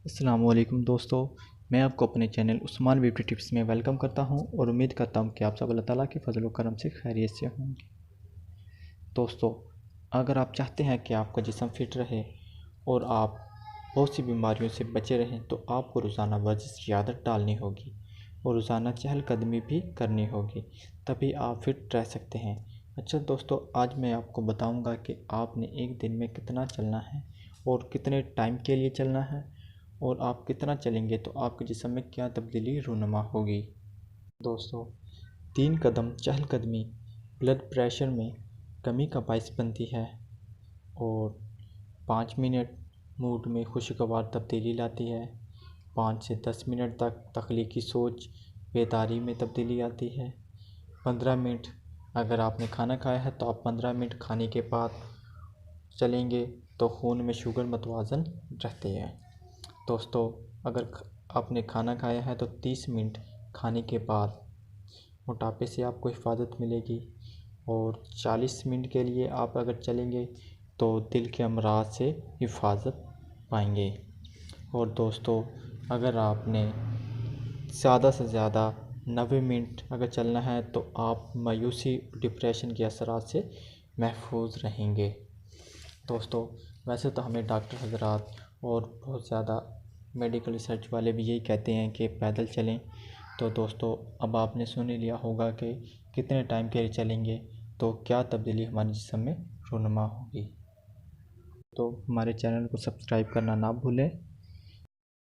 अस्सलाम वालेकुम दोस्तों। मैं आपको अपने चैनल उस्मान ब्यूटी टिप्स में वेलकम करता हूं और उम्मीद करता हूं कि आप सब अल्लाह ताला के फजल व करम से खैरियत से होंगे। दोस्तों, अगर आप चाहते हैं कि आपका जिस्म फिट रहे और आप बहुत सी बीमारियों से बचे रहें तो आपको रोज़ाना वर्जिश की आदत डालनी होगी और रोज़ाना चहलकदमी भी करनी होगी, तभी आप फिट रह सकते हैं। अच्छा दोस्तों, आज मैं आपको बताऊंगा कि आपने एक दिन में कितना चलना है और कितने टाइम के लिए चलना है और आप कितना चलेंगे तो आपके जिस्म में क्या तब्दीली रूनुमा होगी। दोस्तों, 3 कदम चहलकदमी ब्लड प्रेशर में कमी का बायस बनती है और 5 मिनट मूड में खुशगवार तब्दीली लाती है। 5 से 10 मिनट तक तख्लीकी सोच बेदारी में तब्दीली आती है। 15 मिनट अगर आपने खाना खाया है तो आप 15 मिनट खाने के बाद चलेंगे तो खून में शुगर मतवाज़न रहती है। दोस्तों, अगर आपने खाना खाया है तो 30 मिनट खाने के बाद मोटापे से आपको हिफाजत मिलेगी और 40 मिनट के लिए आप अगर चलेंगे तो दिल के अमराज से हिफाजत पाएंगे। और दोस्तों, अगर आपने ज़्यादा से ज़्यादा 90 मिनट अगर चलना है तो आप मायूसी डिप्रेशन के असरात से महफूज रहेंगे। दोस्तों, वैसे तो हमें डॉक्टर हजरात और बहुत ज़्यादा मेडिकल रिसर्च वाले भी यही कहते हैं कि पैदल चलें। तो दोस्तों, अब आपने सुन ही लिया होगा कि कितने टाइम के लिए चलेंगे तो क्या तब्दीली हमारे जिस्म में रूनुमा होगी। तो हमारे चैनल को सब्सक्राइब करना ना भूलें।